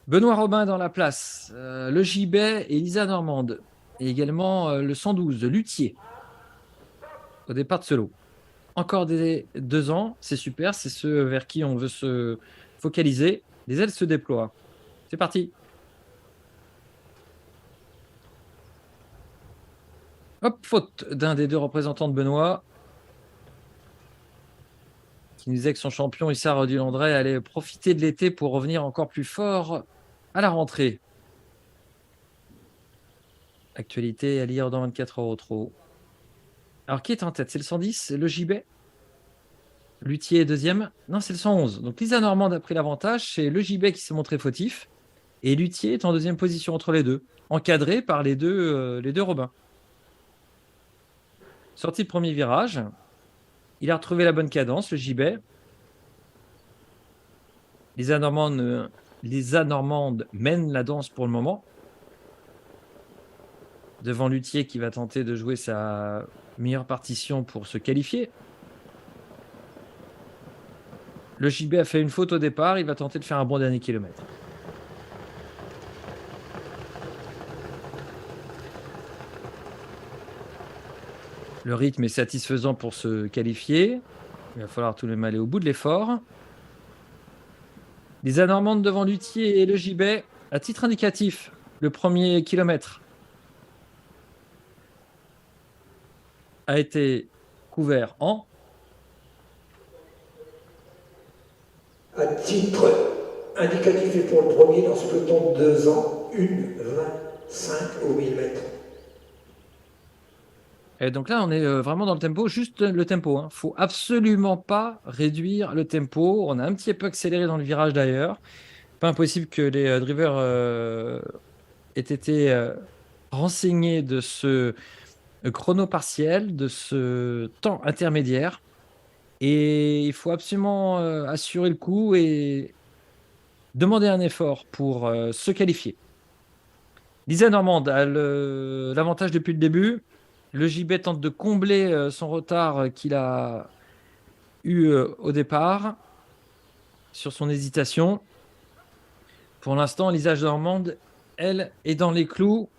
Benoît Robin dans la place, le Gibet et Lisa Normande. Et également le 112 de Luthier au départ de ce lot. Encore des 2 ans, c'est super, c'est ceux vers qui on veut se focaliser. Les ailes se déploient. C'est parti. Hop, faute d'un des deux représentants de Benoît, qui nous disait que son champion Issard Dulandray allait profiter de l'été pour revenir encore plus fort à la rentrée. Actualité à lire dans 24 heures au trot. Alors, qui est en tête? C'est le 110, le Gibet. Luthier est deuxième. Non, c'est le 111. Donc, Lisa Normande a pris l'avantage. C'est le Gibet qui s'est montré fautif. Et Luthier est en deuxième position entre les deux, encadré par les deux Robins. Sorti de premier virage. Il a retrouvé la bonne cadence, le Gibet. Lisa Normande mène la danse pour le moment. Devant Luthier qui va tenter de jouer sa meilleure partition pour se qualifier. Le Gibet a fait une faute au départ. Il va tenter de faire un bon dernier kilomètre. Le rythme est satisfaisant pour se qualifier. Il va falloir tout de même aller au bout de l'effort. Les Anormandes devant Luthier et le Gibet. À titre indicatif, le premier kilomètre a été couvert en... À titre indicatif et pour le premier dans ce peloton de 2 ans, 1,25 au 1000 mètres. Et donc là, on est vraiment dans le tempo, juste le tempo. Il faut absolument pas réduire le tempo. On a un petit peu accéléré dans le virage d'ailleurs. Pas impossible que les drivers aient été renseignés de ce chrono partiel, de ce temps intermédiaire. Et il faut absolument assurer le coup et demander un effort pour se qualifier. Lisa Normande a l'avantage depuis le début. Le Gibet tente de combler son retard qu'il a eu au départ sur son hésitation. Pour l'instant, Lisa Normande, elle, est dans les clous.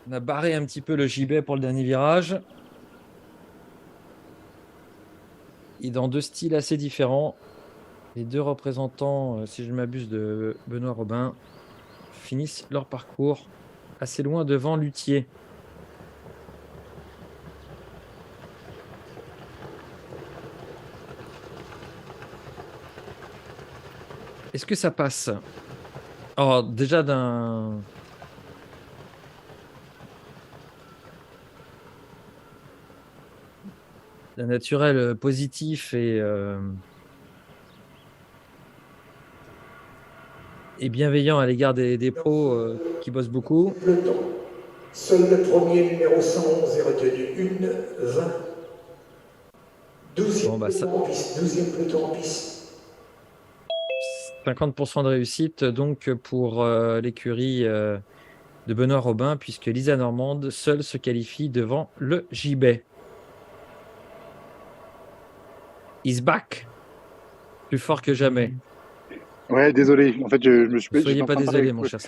On a barré un petit peu le Gibet pour le dernier virage. Et dans deux styles assez différents. Les deux représentants, si je ne m'abuse, de Benoît Robin finissent leur parcours assez loin devant Luthier. Est-ce que ça passe? Alors, déjà d'un naturel positif et bienveillant à l'égard des pros qui bossent beaucoup. Peloton. Seul le premier, numéro 111, est retenu 1,20. 12e peloton en piste. 12e peloton en piste. 50% de réussite donc pour l'écurie de Benoît Robin, puisque Lisa Normande seule se qualifie devant le Gibet. Is back, plus fort que jamais. Ouais, désolé. En fait, je me suis. Ne J'étais soyez en pas train de parler désolé, avec. mon cher